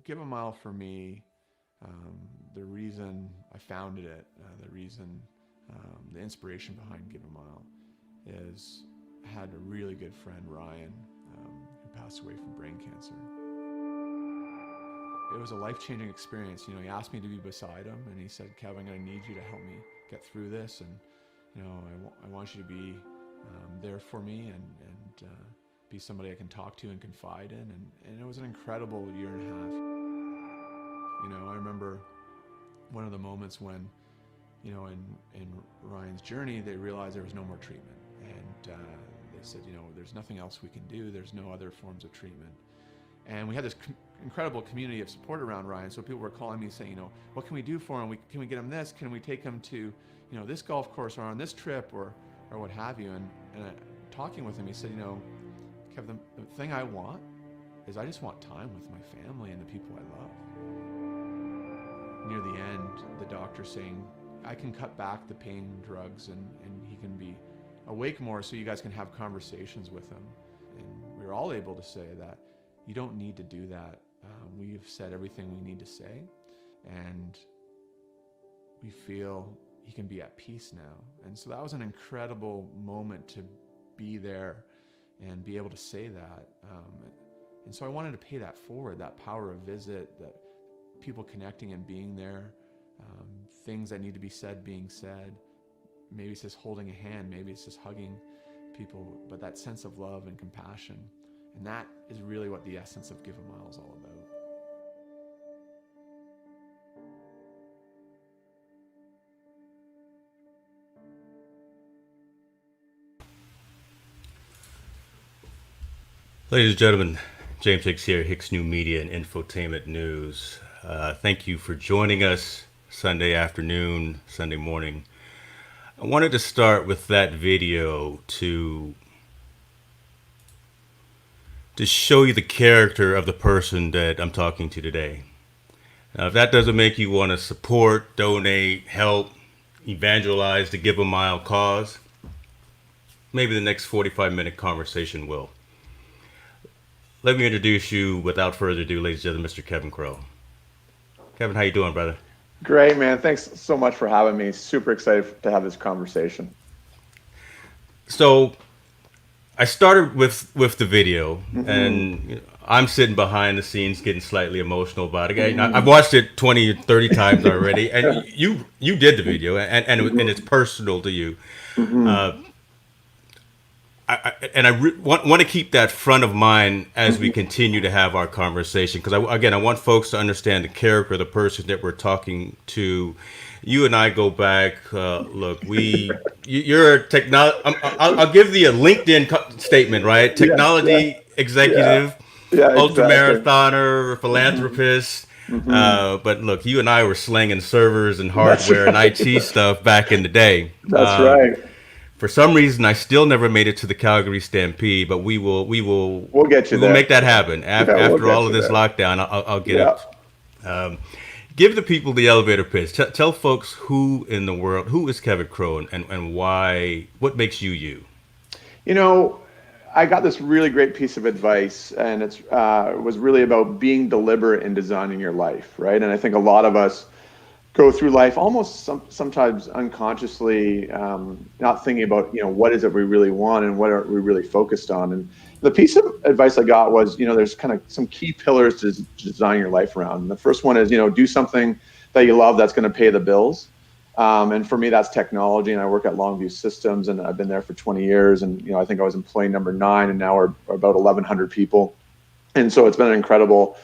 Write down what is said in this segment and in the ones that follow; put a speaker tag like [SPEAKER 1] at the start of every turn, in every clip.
[SPEAKER 1] GiveAMile for me, the reason I founded it, the inspiration behind GiveAMile is I had a really good friend, Ryan, who passed away from brain cancer. It was a life-changing experience. You know, he asked me to be beside him, and he said, "Kev, I'm going to need you to help me get through this, and you know, I want you to be there for me and be somebody I can talk to and confide in." And it was an incredible year and a half. You know, I remember one of the moments when, you know, in Ryan's journey, they realized there was no more treatment, and they said, you know, there's nothing else we can do. There's no other forms of treatment. And we had this incredible community of support around Ryan. So people were calling me saying, you know, what can we do for him? Can we get him this? Can we take him to, you know, this golf course or on this trip or what have you? And talking with him, he said, you know, Kevin, the thing I want is I just want time with my family and the people I love. Near the end, the doctor saying, I can cut back the pain drugs and he can be awake more so you guys can have conversations with him. And we were all able to say that you don't need to do that. We've said everything we need to say, and we feel he can be at peace now. And so that was an incredible moment to be there and be able to say that. And so I wanted to pay that forward, that power of visit, that people connecting and being there, things that need to be said being said. Maybe it's just holding a hand, maybe it's just hugging people, but that sense of love and compassion. And that is really what the essence of GiveAMile is all about.
[SPEAKER 2] Ladies and gentlemen, James Hicks here, Hicks New Media and Infotainment News. Thank you for joining us Sunday afternoon, Sunday morning. I wanted to start with that video to show you the character of the person that I'm talking to today. Now, if that doesn't make you want to support, donate, help, evangelize the GiveAMile cause, maybe the next 45-minute conversation will. Let me introduce you, without further ado, ladies and gentlemen, Mr. Kevin Crowe. Kevin, how you doing, brother?
[SPEAKER 3] Great, man. Thanks so much for having me. Super excited to have this conversation.
[SPEAKER 2] So I started with the video, and I'm sitting behind the scenes getting slightly emotional about it. I've watched it 20 or 30 times already, and you did the video, and it's personal to you. I want to keep that front of mind as we continue to have our conversation, because I want folks to understand the character of the person that we're talking to. You and I go back. Look, you're a I'll give you a LinkedIn statement, right? Technology executive, ultramarathoner, philanthropist. But look, you and I were slinging servers and hardware and IT stuff back in the day.
[SPEAKER 3] That's right.
[SPEAKER 2] For some reason, I still never made it to the Calgary Stampede, but we'll
[SPEAKER 3] get you there.
[SPEAKER 2] We'll make that happen after all of this lockdown. I'll get it. Give the people the elevator pitch. Tell folks who is Kevin Crowe and why. What makes you you?
[SPEAKER 3] You know, I got this really great piece of advice, and it was really about being deliberate in designing your life, right? And I think a lot of us go through life almost sometimes unconsciously, not thinking about, you know, what is it we really want and what are we really focused on. And the piece of advice I got was, you know, there's kind of some key pillars to design your life around. And the first one is, you know, do something that you love that's going to pay the bills. And for me, that's technology. And I work at Longview Systems, and I've been there for 20 years. And, you know, I think I was employee number 9, and now we're about 1,100 people. And so it's been an incredible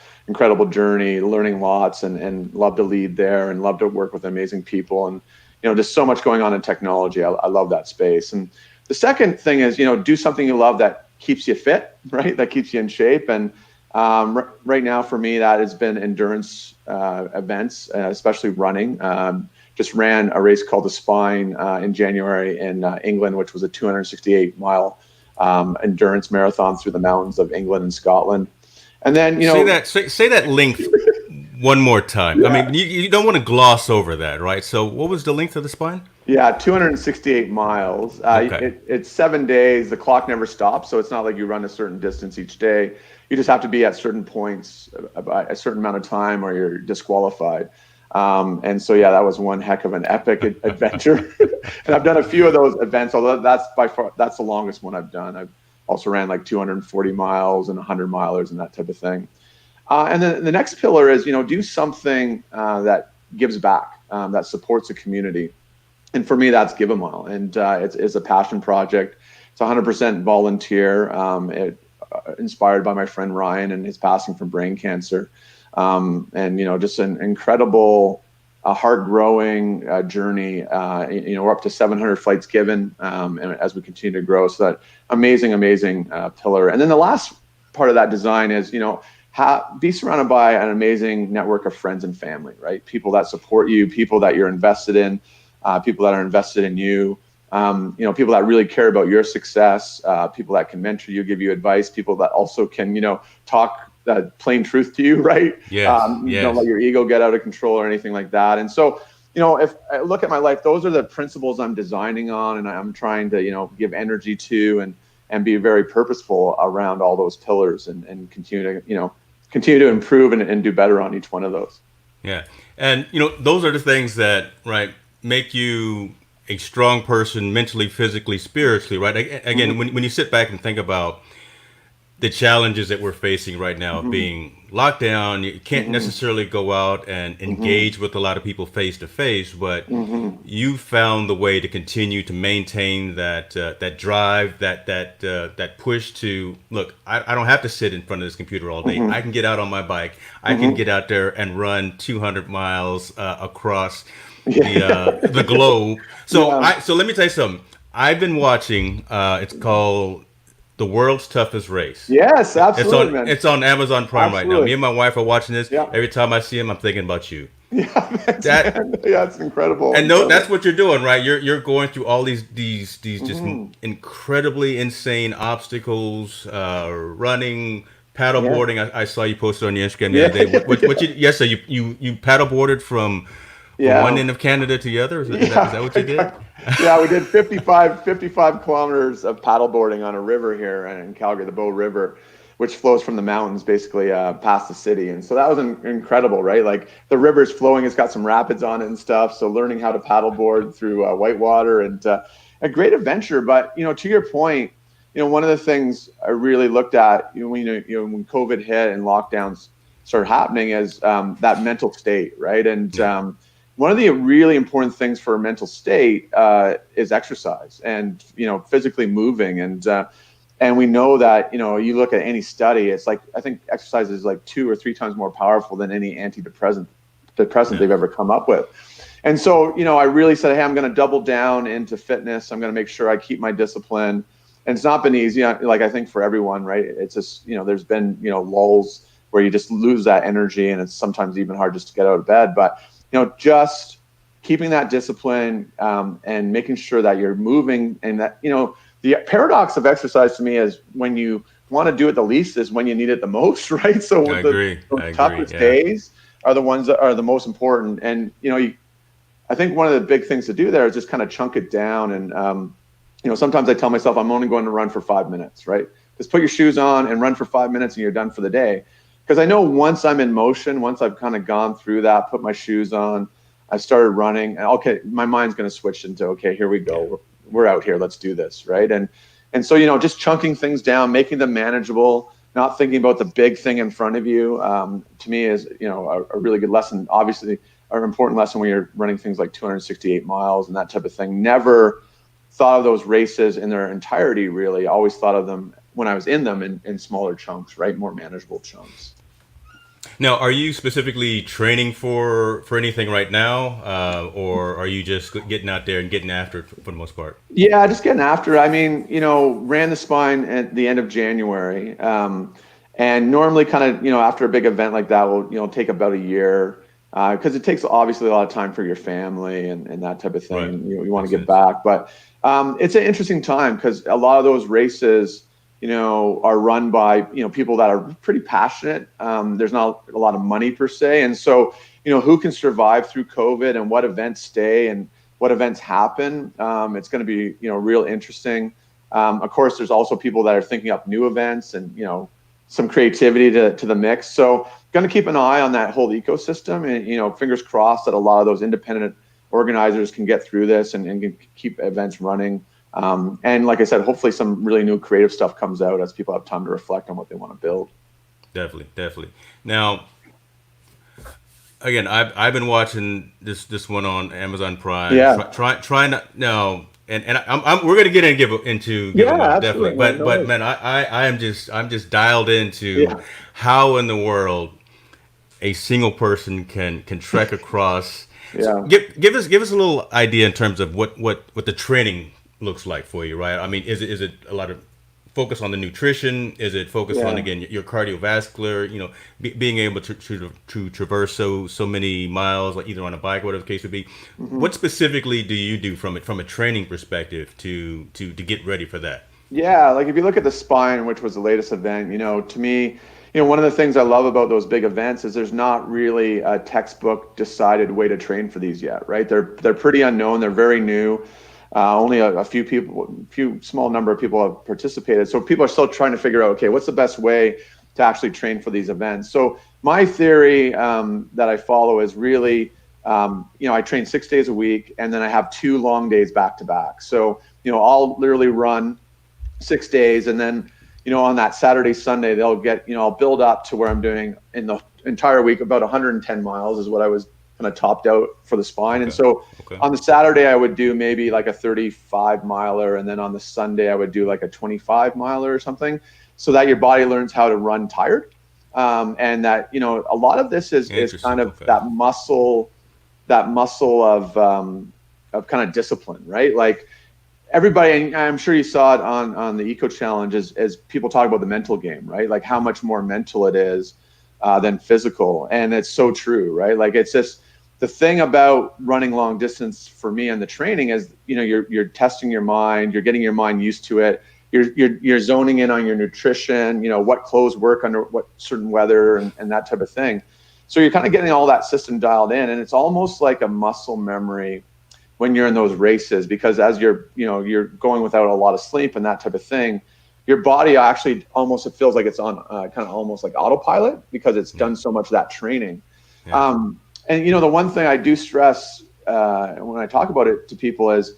[SPEAKER 3] journey, learning lots, and love to lead there and love to work with amazing people. And, you know, just so much going on in technology. I love that space. And the second thing is, you know, do something you love that keeps you fit, right? That keeps you in shape. And right now for me, that has been endurance events, especially running. Just ran a race called the Spine in January in England, which was a 268-mile endurance marathon through the mountains of England and Scotland. And then, you know,
[SPEAKER 2] say that length one more time. I
[SPEAKER 3] Yeah.
[SPEAKER 2] mean, you don't want to gloss over that, right? So what was the length of the spine?
[SPEAKER 3] Yeah, 268 miles.
[SPEAKER 2] Okay.
[SPEAKER 3] It's 7 days. The clock never stops, so it's not like you run a certain distance each day. You just have to be at certain points by a certain amount of time, or you're disqualified. And so, yeah, that was one heck of an epic adventure. And I've done a few of those events, although that's by far that's the longest one I've done. I've also ran like 240 miles and 100 milers and that type of thing. And then the next pillar is, do something that gives back, that supports the community. And for me, that's GiveAMile, and it's a passion project. It's 100% volunteer. Inspired by my friend Ryan and his passing from brain cancer, and just an incredible, heart-growing journey. We're up to 700 flights given, and as we continue to grow. So that amazing pillar. And then the last part of that design is, be surrounded by an amazing network of friends and family, right? People that support you, people that you're invested in. People that are invested in you, people that really care about your success, people that can mentor you, give you advice, people that also can, talk plain truth to you, right?
[SPEAKER 2] Yes,
[SPEAKER 3] Don't let your ego get out of control or anything like that. And so, if I look at my life, those are the principles I'm designing on, and I'm trying to, give energy to and be very purposeful around all those pillars and continue to improve and do better on each one of those.
[SPEAKER 2] Yeah. And, those are the things that, right, make you a strong person mentally, physically, spiritually, right? Again,
[SPEAKER 3] Mm-hmm.
[SPEAKER 2] when you sit back and think about the challenges that we're facing right now,
[SPEAKER 3] Mm-hmm.
[SPEAKER 2] being locked down, you can't
[SPEAKER 3] Mm-hmm.
[SPEAKER 2] necessarily go out and engage with a lot of people face to face, but
[SPEAKER 3] Mm-hmm.
[SPEAKER 2] you found the way to continue to maintain that drive, that push to look. I don't have to sit in front of this computer all day.
[SPEAKER 3] Mm-hmm.
[SPEAKER 2] I can get out on my bike. I can get out there and run 200 miles across the globe. So
[SPEAKER 3] Yeah.
[SPEAKER 2] so let me tell you something. I've been watching. It's called The World's Toughest Race.
[SPEAKER 3] Yes, absolutely, man.
[SPEAKER 2] It's on Amazon Prime right now.
[SPEAKER 3] Absolutely.
[SPEAKER 2] Me and my wife are watching this.
[SPEAKER 3] Yeah.
[SPEAKER 2] Every time I see him, I'm thinking about you.
[SPEAKER 3] Yeah, thanks,
[SPEAKER 2] That
[SPEAKER 3] man. Yeah, it's incredible.
[SPEAKER 2] and no, that's what you're doing, right? You're going through all these just
[SPEAKER 3] Mm-hmm.
[SPEAKER 2] incredibly insane obstacles, running,
[SPEAKER 3] Yeah.
[SPEAKER 2] paddleboarding. I saw you posted on your Instagram the
[SPEAKER 3] Yeah.
[SPEAKER 2] other day. What you? Yes, so you paddleboarded from
[SPEAKER 3] Yeah.
[SPEAKER 2] one end of Canada to the other. Is that what you did?
[SPEAKER 3] Yeah, we did 55 kilometers of paddleboarding on a river here in Calgary, the Bow River, which flows from the mountains basically past the city. And so that was incredible, right? Like the river's flowing, it's got some rapids on it and stuff. So learning how to paddleboard through whitewater and a great adventure. But, to your point, one of the things I really looked at, when COVID hit and lockdowns started happening is that mental state, right? And one of the really important things for a mental state is exercise and, physically moving. And we know that, you look at any study, it's like, I think exercise is like 2 or 3 times more powerful than any antidepressant they've ever come up with. And so, I really said, hey, I'm going to double down into fitness. I'm going to make sure I keep my discipline. And it's not been easy. Like, I think for everyone, right? It's just, there's been, lulls where you just lose that energy, and it's sometimes even hard just to get out of bed. But, just keeping that discipline and making sure that you're moving, and that, the paradox of exercise to me is when you want to do it the least is when you need it the most, right? So
[SPEAKER 2] I agree.
[SPEAKER 3] the toughest
[SPEAKER 2] Yeah.
[SPEAKER 3] days are the ones that are the most important. And, I think one of the big things to do there is just kind of chunk it down. And, sometimes I tell myself I'm only going to run for 5 minutes, right? Just put your shoes on and run for 5 minutes and you're done for the day. Because I know once I'm in motion, once I've kind of gone through that, put my shoes on, I started running, and okay, my mind's going to switch into, okay, here we go. We're out here. Let's do this, right? And so, just chunking things down, making them manageable, not thinking about the big thing in front of you, to me is, a really good lesson. Obviously, an important lesson when you're running things like 268 miles and that type of thing. Never thought of those races in their entirety, really. I always thought of them when I was in them in smaller chunks, right? More manageable chunks.
[SPEAKER 2] Now, are you specifically training for anything right now, or are you just getting out there and getting after it for the most part?
[SPEAKER 3] Yeah, just getting after it. I mean, ran the spine at the end of January, and normally kind of, after a big event like that will, take about a year, because it takes obviously a lot of time for your family and that type of thing.
[SPEAKER 2] Right.
[SPEAKER 3] You want to get back, but it's an interesting time because a lot of those races, are run by, people that are pretty passionate. There's not a lot of money per se. And so, who can survive through COVID and what events stay and what events happen. It's going to be, real interesting. Of course, there's also people that are thinking up new events and, some creativity to the mix. So going to keep an eye on that whole ecosystem and, fingers crossed that a lot of those independent organizers can get through this and can keep events running. And like I said, hopefully some really new creative stuff comes out as people have time to reflect on what they want to build.
[SPEAKER 2] Definitely. Now, again, I've been watching this one on Amazon Prime.
[SPEAKER 3] Yeah.
[SPEAKER 2] Trying not no, and we're gonna get into GiveAMile, definitely. But man, I'm just dialed into how in the world a single person can trek across.
[SPEAKER 3] Yeah.
[SPEAKER 2] So give us a little idea in terms of what the training looks like for you, right? I mean, is it a lot of focus on the nutrition? Is it focused on, again, your cardiovascular, being able to traverse so many miles, like either on a bike or whatever the case would be? Mm-hmm. What specifically do you do from a training perspective to get ready for that?
[SPEAKER 3] Yeah, like if you look at the Spine, which was the latest event, to me, one of the things I love about those big events is there's not really a textbook decided way to train for these yet, right? They're pretty unknown. They're very new. Only a few small number of people have participated. So people are still trying to figure out, okay, what's the best way to actually train for these events? So my theory that I follow is really, I train 6 days a week and then I have 2 long days back to back. So, I'll literally run 6 days and then, on that Saturday, Sunday, they'll get, I'll build up to where I'm doing in the entire week about 110 miles is what I was kind of topped out for the Spine. Okay. And so on the Saturday, I would do maybe like a 35 miler. And then on the Sunday, I would do like a 25 miler or something so that your body learns how to run tired. And that, a lot of this is kind of that muscle of kind of discipline, right? Like everybody, and I'm sure you saw it on the Eco Challenge as people talk about the mental game, right? Like how much more mental it is than physical. And it's so true, right? Like it's just, the thing about running long distance for me and the training is, you're testing your mind, you're getting your mind used to it. You're zoning in on your nutrition, what clothes work under what certain weather and that type of thing. So you're kind of getting all that system dialed in, and it's almost like a muscle memory when you're in those races, because as you're going without a lot of sleep and that type of thing, your body actually almost, it feels like it's on kind of almost like autopilot because it's done so much of that training. Yeah. And, the one thing I do stress when I talk about it to people is,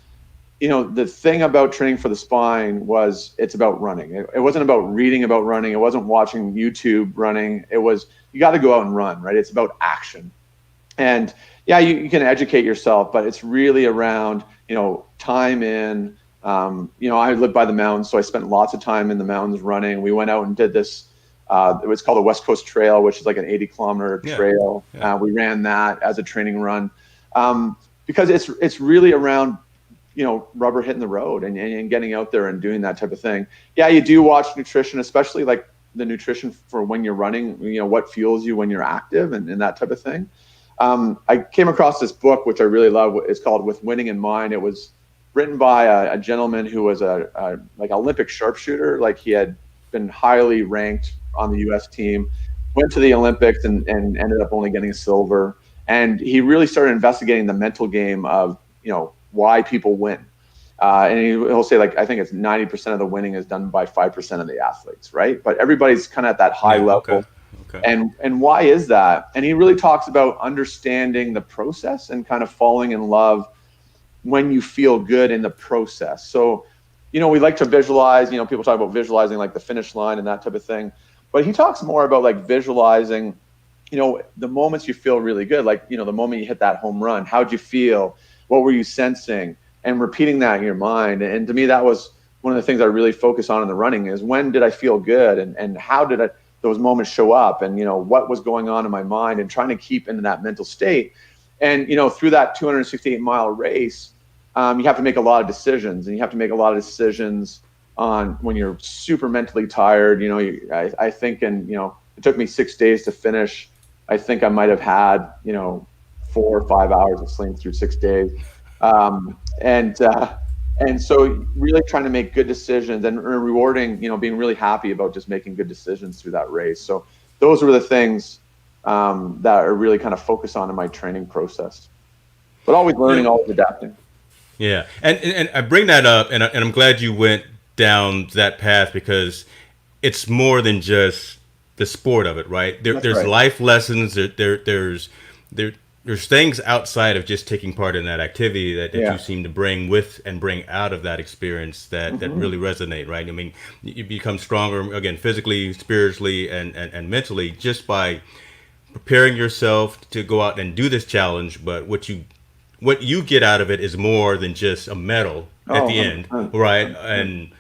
[SPEAKER 3] the thing about training for the Spine was it's about running. It wasn't about reading about running. It wasn't watching YouTube running. It was, you got to go out and run, right? It's about action. And yeah, you can educate yourself, but it's really around, time in, I live by the mountains, so I spent lots of time in the mountains running. We went out and did this. It was called the West Coast Trail, which is like an 80-kilometer trail. Yeah. We ran that as a training run because it's really around, rubber hitting the road and getting out there and doing that type of thing. Yeah, you do watch nutrition, especially like the nutrition for when you're running, what fuels you when you're active and that type of thing. I came across this book, which I really love. It's called With Winning in Mind. It was written by a gentleman who was a like Olympic sharpshooter. Like he had been highly ranked on the U.S. team, went to the Olympics and ended up only getting a silver. And he really started investigating the mental game of, why people win. And he'll say, like, I think it's 90% of the winning is done by 5% of the athletes, right? But everybody's kind of at that high level. Okay. And why is that? And he really talks about understanding the process and kind of falling in love when you feel good in the process. So, we like to visualize, people talk about visualizing like the finish line and that type of thing. But he talks more about like visualizing, the moments you feel really good, like, the moment you hit that home run, how'd you feel? What were you sensing? And repeating that in your mind. And to me, that was one of the things I really focus on in the running is when did I feel good and how did those moments show up and, what was going on in my mind and trying to keep into that mental state. And, through that 268-mile race, you have to make a lot of decisions, and you have to make a lot of decisions on when you're super mentally tired. I think, and, it took me 6 days to finish. I think I might have had, 4 or 5 hours of sleep through 6 days. And so really trying to make good decisions and rewarding, being really happy about just making good decisions through that race. So those were the things that are really kind of focused on in my training process, but always learning, always adapting.
[SPEAKER 2] Yeah, and I bring that up, and I'm glad you went down that path, because it's more than just the sport of it, right? There's
[SPEAKER 3] right.
[SPEAKER 2] life lessons. There's things outside of just taking part in that activity that you seem to bring with and bring out of that experience that really resonate, right? I mean, you become stronger again, physically, spiritually, and mentally, just by preparing yourself to go out and do this challenge. But what you get out of it is more than just a medal at the end, right?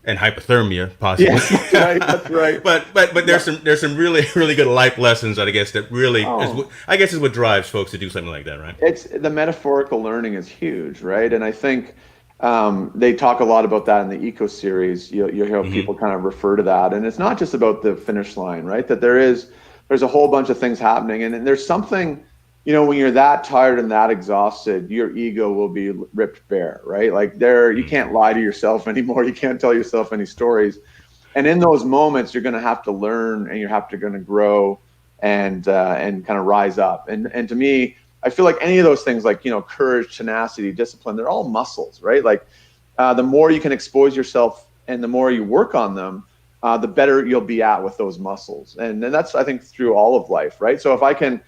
[SPEAKER 2] And hypothermia, possibly.
[SPEAKER 3] Yeah, that's right.
[SPEAKER 2] but there's some really good life lessons that I guess that really is what drives folks to do something like that, right?
[SPEAKER 3] It's the metaphorical learning is huge, right? And I think they talk a lot about that in the Eco series. You'll hear people kind of refer to that, and it's not just about the finish line, right? That there's a whole bunch of things happening, and there's something. When you're that tired and that exhausted, your ego will be ripped bare, right? Like you can't lie to yourself anymore. You can't tell yourself any stories. And in those moments, you're going to have to learn, and you're going to grow and kind of rise up. And to me, I feel like any of those things, like, courage, tenacity, discipline, they're all muscles, right? Like the more you can expose yourself and the more you work on them, the better you'll be at with those muscles. And that's, I think, through all of life, right? So if I can,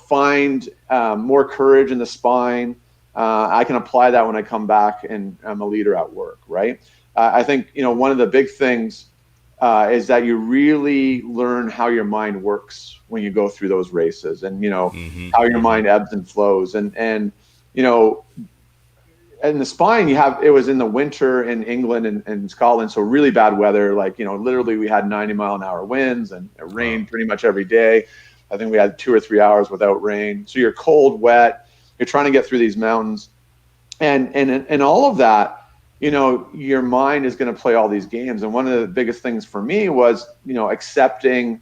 [SPEAKER 3] find more courage in the spine, I can apply that when I come back and I'm a leader at work, right? I think, one of the big things is that you really learn how your mind works when you go through those races, and, how your mind ebbs and flows. And in the spine, it was in the winter in England and Scotland, so really bad weather. Like, literally we had 90-mile-an-hour winds, and it rained pretty much every day. I think we had 2 or 3 hours without rain. So you're cold, wet, you're trying to get through these mountains. And all of that, your mind is going to play all these games. And one of the biggest things for me was, accepting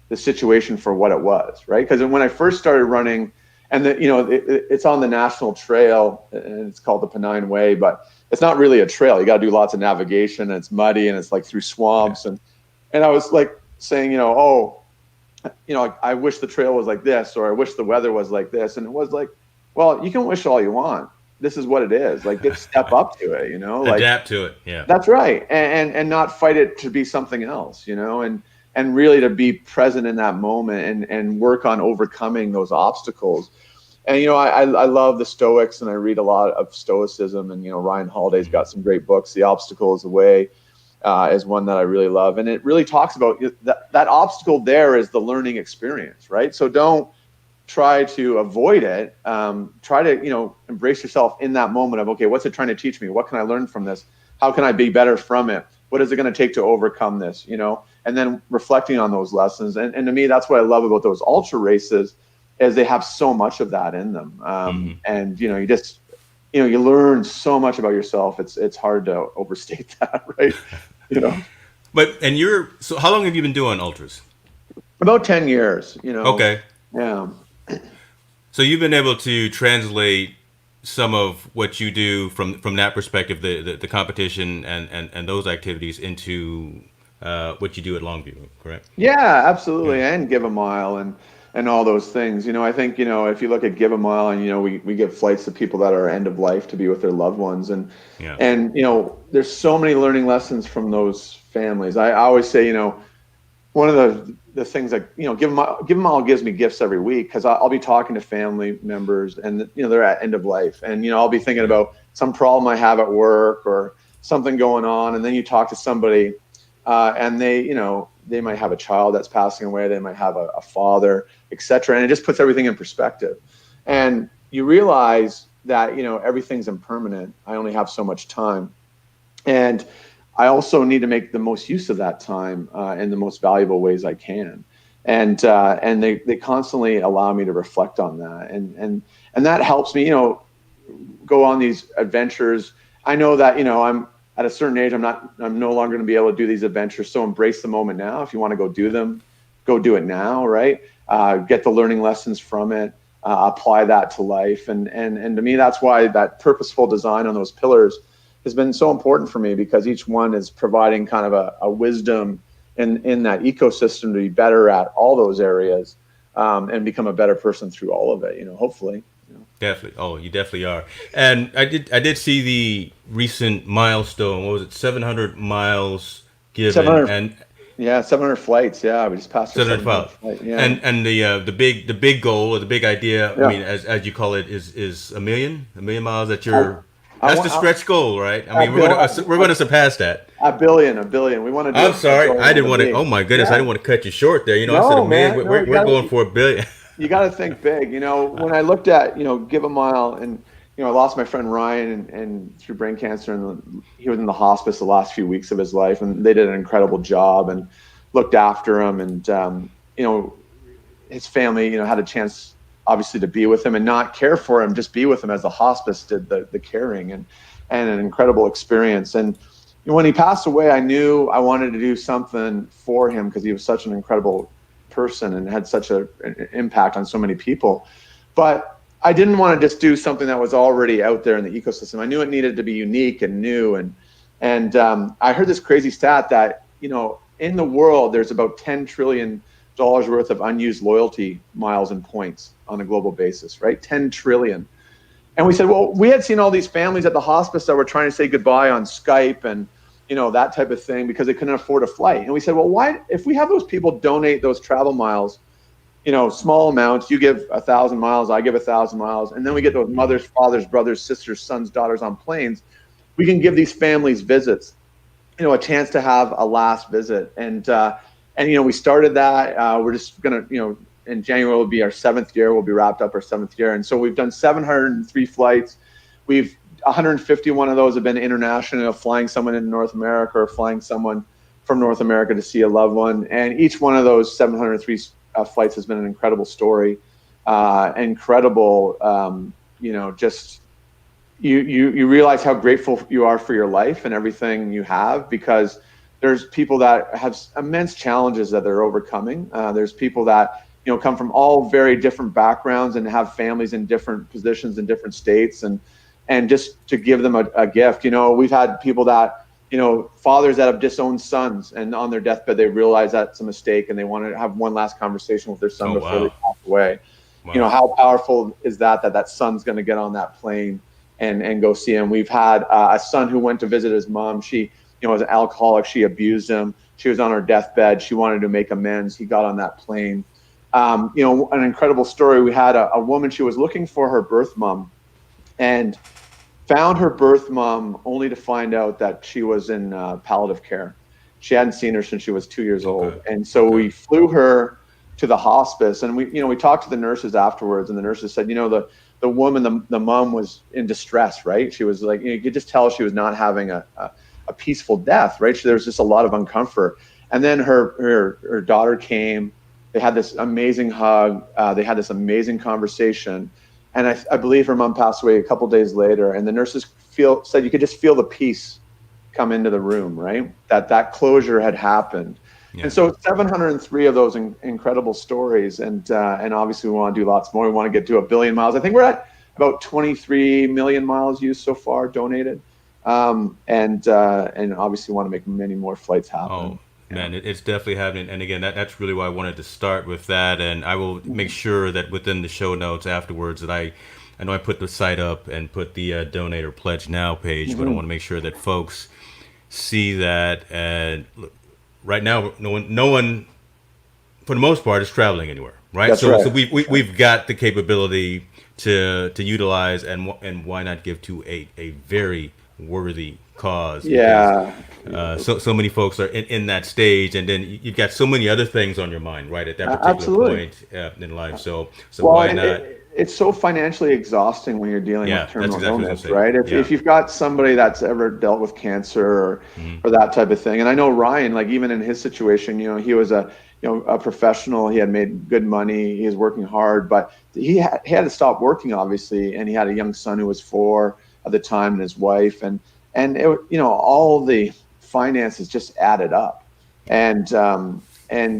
[SPEAKER 3] the situation for what it was, right? Because when I first started running, and it's on the national trail, and it's called the Pennine Way, but it's not really a trail. You got to do lots of navigation, and it's muddy, and it's like through swamps. And I was like saying, I wish the trail was like this, or I wish the weather was like this. And it was like, well, you can wish all you want. This is what it is. Like, just step up to it, like,
[SPEAKER 2] adapt to it. Yeah,
[SPEAKER 3] that's right. And not fight it to be something else, and really to be present in that moment and work on overcoming those obstacles. And, I love the Stoics, and I read a lot of Stoicism, and, Ryan Holiday's got some great books. The Obstacle is the Way is one that I really love. And it really talks about that obstacle there is the learning experience, right? So don't try to avoid it. Try to, embrace yourself in that moment of, okay, what's it trying to teach me? What can I learn from this? How can I be better from it? What is it going to take to overcome this, and then reflecting on those lessons. And to me, that's what I love about those ultra races, is they have so much of that in them. And, you just, you learn so much about yourself. It's hard to overstate that, right?
[SPEAKER 2] So how long have you been doing ultras?
[SPEAKER 3] About 10 years,
[SPEAKER 2] Okay.
[SPEAKER 3] Yeah.
[SPEAKER 2] So you've been able to translate some of what you do from that perspective, the competition and those activities, into what you do at Longview, correct?
[SPEAKER 3] Yeah, absolutely. Yeah. And GiveAMile and all those things. I think, if you look at GiveAMile, and, we give flights to people that are end of life to be with their loved ones. And there's so many learning lessons from those families. I always say, one of the things that, GiveAMile gives me gifts every week, because I'll be talking to family members, and, they're at end of life. And, I'll be thinking about some problem I have at work or something going on. And then you talk to somebody and they might have a child that's passing away. They might have a father, etc. And it just puts everything in perspective. And you realize that, everything's impermanent. I only have so much time. And I also need to make the most use of that time in the most valuable ways I can. And they constantly allow me to reflect on that. And that helps me, go on these adventures. I know that, I'm at a certain age, I'm no longer going to be able to do these adventures. So embrace the moment now. If you want to go do them, go do it now, right? Get the learning lessons from it, apply that to life. And to me, that's why that purposeful design on those pillars has been so important for me, because each one is providing kind of a wisdom in that ecosystem to be better at all those areas, and become a better person through all of it, hopefully.
[SPEAKER 2] Definitely. Oh, you definitely are. And I did see the recent milestone. What was it? 700 miles given
[SPEAKER 3] 700,
[SPEAKER 2] and
[SPEAKER 3] yeah, 700 flights. Yeah, we just passed our
[SPEAKER 2] 700
[SPEAKER 3] 700th
[SPEAKER 2] files.
[SPEAKER 3] flight. Yeah,
[SPEAKER 2] And the big goal or the big idea, I
[SPEAKER 3] yeah.
[SPEAKER 2] mean, as you call it, is a million miles.
[SPEAKER 3] I, I
[SPEAKER 2] That's the
[SPEAKER 3] want
[SPEAKER 2] stretch goal, right? I
[SPEAKER 3] a,
[SPEAKER 2] mean,
[SPEAKER 3] bill,
[SPEAKER 2] we're going to surpass that.
[SPEAKER 3] a billion, a billion. We want to do
[SPEAKER 2] I'm
[SPEAKER 3] a
[SPEAKER 2] sorry.
[SPEAKER 3] billion
[SPEAKER 2] I
[SPEAKER 3] on
[SPEAKER 2] didn't
[SPEAKER 3] the
[SPEAKER 2] want to.
[SPEAKER 3] beach.
[SPEAKER 2] Oh my goodness. I
[SPEAKER 3] Yeah.
[SPEAKER 2] didn't want to cut you short there. I said a
[SPEAKER 3] No,
[SPEAKER 2] million.
[SPEAKER 3] man. No,
[SPEAKER 2] We're going for a billion.
[SPEAKER 3] you got to think big. When I looked at, GiveAMile, and, I lost my friend Ryan and through brain cancer, and he was in the hospice the last few weeks of his life, and they did an incredible job and looked after him. And, his family, had a chance obviously to be with him and not care for him, just be with him as the hospice did the caring, and an incredible experience. And when he passed away, I knew I wanted to do something for him, because he was such an incredible person and had such an impact on so many people. But I didn't want to just do something that was already out there in the ecosystem. I knew it needed to be unique and new. And I heard this crazy stat that, in the world, there's about $10 trillion worth of unused loyalty miles and points on a global basis, right? 10 trillion. And we said, well, we had seen all these families at the hospice that were trying to say goodbye on Skype and, that type of thing, because they couldn't afford a flight. And we said, well, why, if we have those people donate those travel miles, small amounts, you give 1,000 miles, I give 1,000 miles, and then we get those mothers, fathers, brothers, sisters, sons, daughters on planes, we can give these families visits, a chance to have a last visit. And we started that. We're just going to, in January will be our 7th year. We'll be wrapped up our 7th year. And so we've done 703 flights. 151 of those have been international, flying someone in North America or flying someone from North America to see a loved one. And each one of those 703 flights has been an incredible story, incredible, just you realize how grateful you are for your life and everything you have, because there's people that have immense challenges that they're overcoming. There's people that, come from all very different backgrounds and have families in different positions in different states, and just to give them a gift. We've had people that, fathers that have disowned sons, and on their deathbed they realize that's a mistake and they want to have one last conversation with their son before they pass away. Wow. How powerful is that son's going to get on that plane and go see him. We've had a son who went to visit his mom. She, was an alcoholic. She abused him. She was on her deathbed. She wanted to make amends. He got on that plane. An incredible story. We had a woman, she was looking for her birth mom and found her birth mom only to find out that she was in palliative care. She hadn't seen her since she was 2 years old. And so we flew her to the hospice, and we talked to the nurses afterwards, and the nurses said, the woman, the mom was in distress, right? She was like, you could just tell she was not having a peaceful death, right? So there was just a lot of uncomfort. And then her daughter came. They had this amazing hug. They had this amazing conversation. And I believe her mom passed away a couple days later. And the nurses said you could just feel the peace come into the room, right? That closure had happened. Yeah. And so 703 of those incredible stories. And obviously we want to do lots more. We want to get to 1 billion miles. I think we're at about 23 million miles used so far, donated. And obviously want to make many more flights happen.
[SPEAKER 2] Oh. Man, it's definitely happening. And again, that's really why I wanted to start with that. And I will make sure that within the show notes afterwards that I know I put the site up and put the donate or pledge now page, but I want to make sure that folks see that. And look, right now, no one, for the most part, is traveling anywhere, right?
[SPEAKER 3] That's
[SPEAKER 2] so
[SPEAKER 3] right.
[SPEAKER 2] So we've got the capability to utilize, and why not give to a very worthy cause?
[SPEAKER 3] Yeah.
[SPEAKER 2] Because, so many folks are in that stage, and then you've got so many other things on your mind, right, at that particular
[SPEAKER 3] Absolutely.
[SPEAKER 2] point in life. So
[SPEAKER 3] well,
[SPEAKER 2] why not?
[SPEAKER 3] It's so financially exhausting when you're dealing with terminal
[SPEAKER 2] exactly
[SPEAKER 3] illness, right? If you've got somebody that's ever dealt with cancer or that type of thing, and I know Ryan, like even in his situation, he was a professional. He had made good money. He was working hard, but he had to stop working, obviously, and he had a young son who was 4 at the time, and his wife, and it, all the finances just added up, and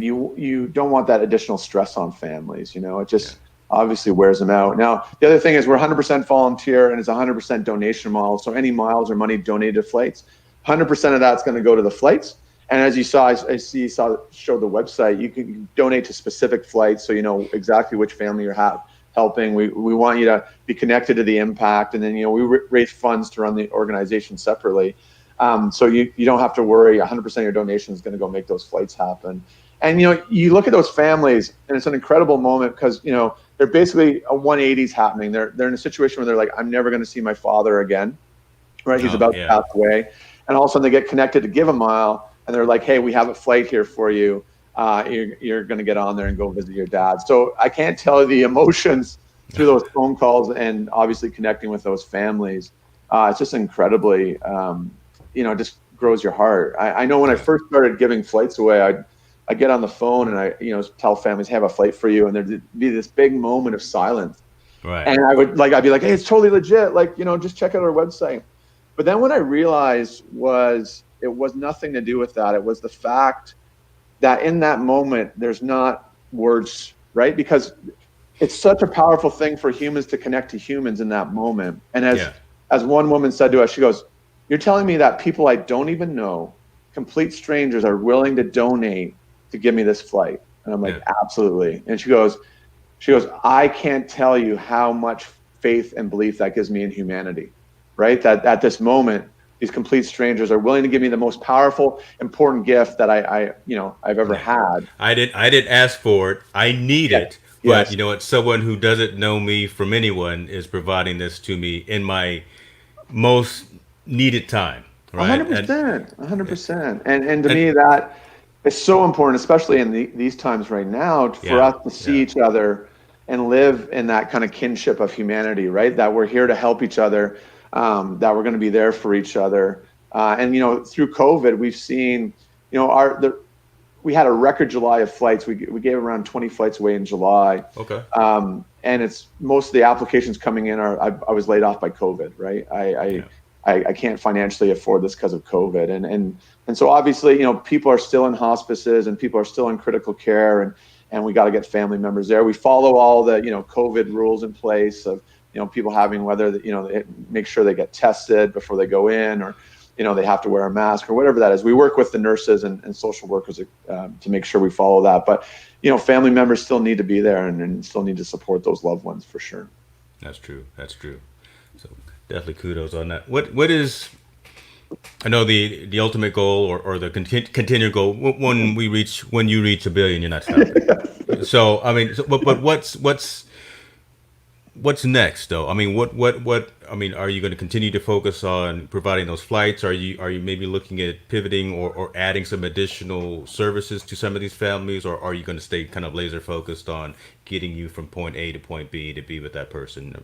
[SPEAKER 3] you don't want that additional stress on families. It just obviously wears them out. Now, the other thing is we're 100% volunteer and it's a 100% donation model. So any miles or money donated to flights, 100% of that's going to go to the flights. And as you saw, I see you showed the website, you can donate to specific flights so you know exactly which family you're helping. We want you to be connected to the impact. And then, you know, we raise funds to run the organization separately. So you don't have to worry, 100% of your donation is going to go make those flights happen. And, you know, you look at those families and it's an incredible moment because, you know, they're basically a 180 is happening. They're in a situation where they're like, I'm never going to see my father again, right? He's about to pass away. And all of a sudden they get connected to GiveAMile and they're like, hey, we have a flight here for you. You're going to get on there and go visit your dad. So I can't tell you the emotions through those phone calls and obviously connecting with those families. It's just incredibly, you know, just grows your heart. I know when I first started giving flights away, I get on the phone and I, you know, tell families, hey, I have a flight for you. And there'd be this big moment of silence.
[SPEAKER 2] Right.
[SPEAKER 3] And I'd be like, hey, it's totally legit. Like, you know, just check out our website. But then what I realized was it was nothing to do with that. It was the fact that in that moment, there's not words, right? Because it's such a powerful thing for humans to connect to humans in that moment. And as one woman said to us, she goes, you're telling me that people I don't even know, complete strangers, are willing to donate to give me this flight? And I'm like, absolutely. And she goes, I can't tell you how much faith and belief that gives me in humanity, right? That at this moment, these complete strangers are willing to give me the most powerful, important gift that I've ever had.
[SPEAKER 2] I didn't ask for it. I need it. But you know what? Someone who doesn't know me from anyone is providing this to me in my most needed time. Right?
[SPEAKER 3] 100%. And to me, that is so important, especially in these times right now, for us to see each other and live in that kind of kinship of humanity, right? That we're here to help each other, that we're going to be there for each other. And, you know, through COVID, we've seen, you know, we had a record July of flights. We gave around 20 flights away in July.
[SPEAKER 2] Okay.
[SPEAKER 3] And it's most of the applications coming in are, I was laid off by COVID, right? I can't financially afford this because of COVID. And so obviously, you know, people are still in hospices and people are still in critical care and we got to get family members there. We follow all the, you know, COVID rules in place of, you know, people having make sure they get tested before they go in, or, you know, they have to wear a mask or whatever that is. We work with the nurses and social workers to make sure we follow that. But, you know, family members still need to be there and still need to support those loved ones for sure.
[SPEAKER 2] That's true. So definitely kudos on that. What is, I know the ultimate goal or the continued goal when you reach $1 billion, you're not stopping. So I mean, but what's next though? I mean, I mean, are you going to continue to focus on providing those flights? Are you maybe looking at pivoting or adding some additional services to some of these families, or are you going to stay kind of laser focused on getting you from point A to point B to be with that person?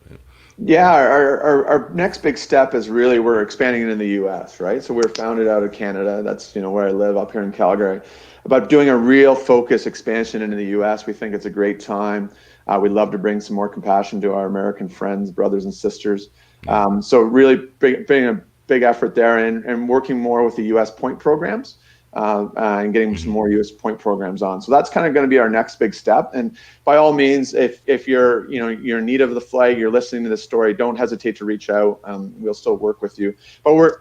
[SPEAKER 3] Yeah, our next big step is really we're expanding it in the U.S., right? So we're founded out of Canada. That's, you know, where I live up here in Calgary. About doing a real focus expansion into the U.S. We think it's a great time. We'd love to bring some more compassion to our American friends, brothers and sisters. So really bringing a big effort there and working more with the U.S. point programs. And getting some more U.S. point programs on. So that's kind of going to be our next big step. And by all means, if you're in need of the flight, you're listening to this story, don't hesitate to reach out. We'll still work with you. But we're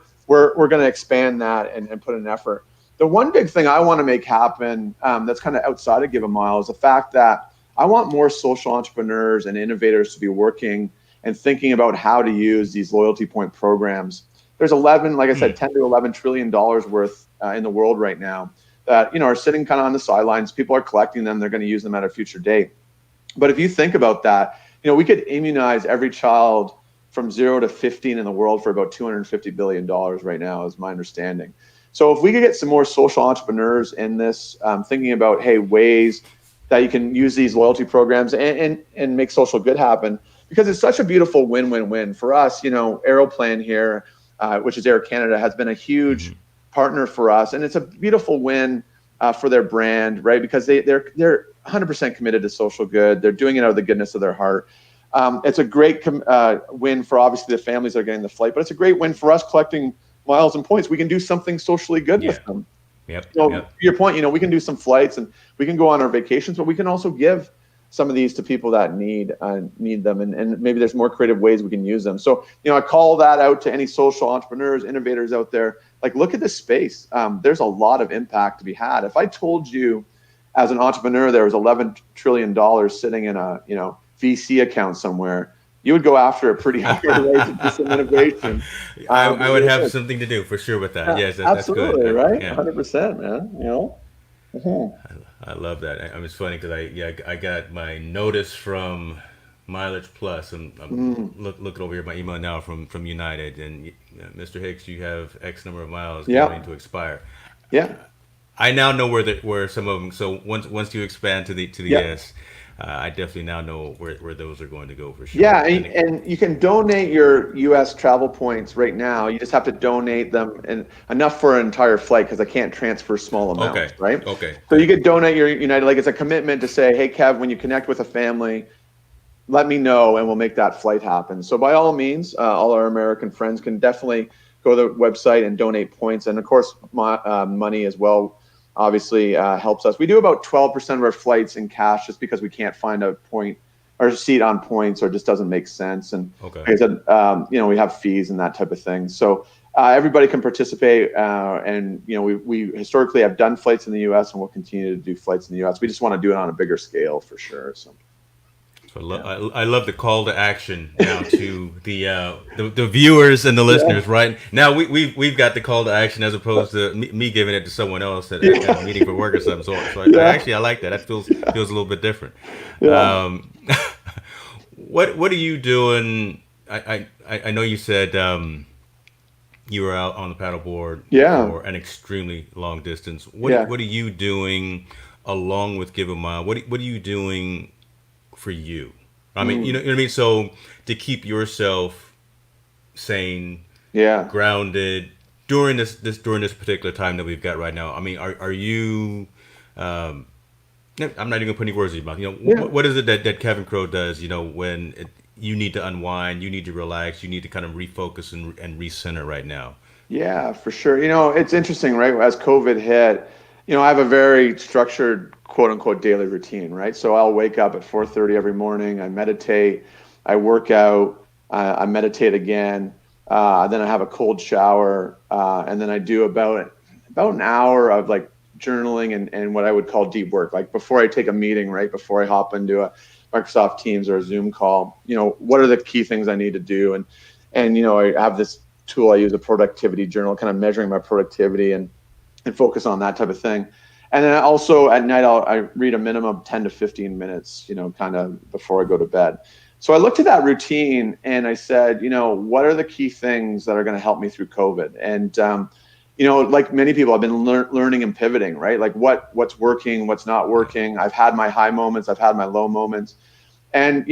[SPEAKER 3] going to expand that and put an effort. The one big thing I want to make happen that's kind of outside of GiveAMile is the fact that I want more social entrepreneurs and innovators to be working and thinking about how to use these loyalty point programs. There's 10 to 11 trillion dollars worth in the world right now that, you know, are sitting kind of on the sidelines. People are collecting them. They're going to use them at a future date. But if you think about that, you know, we could immunize every child from 0 to 15 in the world for about $250 billion right now, is my understanding. So if we could get some more social entrepreneurs in this, thinking about, hey, ways that you can use these loyalty programs and make social good happen, because it's such a beautiful win-win-win for us. You know, Aeroplan here, which is Air Canada, has been a huge partner for us, and it's a beautiful win for their brand, right? Because they're 100% committed to social good. They're doing it out of the goodness of their heart. It's a great win for obviously the families that are getting the flight, but it's a great win for us collecting miles and points. We can do something socially good with them.
[SPEAKER 2] Yep.
[SPEAKER 3] To your point, you know, we can do some flights and we can go on our vacations, but we can also give some of these to people that need them, and maybe there's more creative ways we can use them. So, I call that out to any social entrepreneurs, innovators out there. Like, look at this space. There's a lot of impact to be had. If I told you as an entrepreneur there was $11 trillion sitting in a VC account somewhere, you would go after it pretty hard, right, to do some innovation.
[SPEAKER 2] I would have something to do for sure with that. Yes, that's good.
[SPEAKER 3] Absolutely, right?
[SPEAKER 2] Yeah.
[SPEAKER 3] 100%, man.
[SPEAKER 2] I love that. It's funny because I got my notice from Mileage Plus. I'm looking over here at my email now from United, and Mr. Hicks, you have X number of miles going to expire.
[SPEAKER 3] Yeah.
[SPEAKER 2] I now know where some of them. So once you expand to the yes, I definitely now know where those are going to go for sure.
[SPEAKER 3] Yeah, and you can donate your U.S. travel points right now. You just have to donate them and enough for an entire flight, because I can't transfer small amounts, right?
[SPEAKER 2] Okay.
[SPEAKER 3] So you could donate your United, like it's a commitment to say, hey, Kev, when you connect with a family, let me know and we'll make that flight happen. So by all means, all our American friends can definitely go to the website and donate points. And of course, money as well obviously helps us. We do about 12% of our flights in cash, just because we can't find a point or seat on points, or just doesn't make sense. And like I said, we have fees and that type of thing. So everybody can participate. And we historically have done flights in the U.S. and we'll continue to do flights in the U.S. We just want to do it on a bigger scale for sure. So
[SPEAKER 2] I love the call to action now to the viewers and the listeners. Right now, we've got the call to action as opposed to me giving it to someone else at a meeting for work or something. So I like that. That feels a little bit different.
[SPEAKER 3] Yeah.
[SPEAKER 2] What are you doing? I know you said you were out on the paddleboard for an extremely long distance. What are you doing along with GiveAMile? What are you doing for you? I mean, you know what I mean? So to keep yourself sane, grounded during this particular time that we've got right now. I mean, are you I'm not even gonna put any words in your mouth. What is it that Kevin Crowe does, when you need to unwind, you need to relax, you need to kind of refocus and recenter right now? Yeah,
[SPEAKER 3] for sure. It's interesting, right? As COVID hit, I have a very structured, quote unquote, daily routine, right? So I'll wake up at 4:30 every morning. I meditate, I work out, I meditate again. Then I have a cold shower. And then I do about an hour of like journaling and what I would call deep work. Like before I take a meeting, right? Before I hop into a Microsoft Teams or a Zoom call, what are the key things I need to do? And I have this tool I use, a productivity journal, kind of measuring my productivity and focus on that type of thing. And then also at night, I read a minimum of 10 to 15 minutes, kind of before I go to bed. So I looked at that routine and I said, what are the key things that are going to help me through COVID? And, like many people, I've been learning and pivoting, right? Like what's working, what's not working. I've had my high moments, I've had my low moments. And,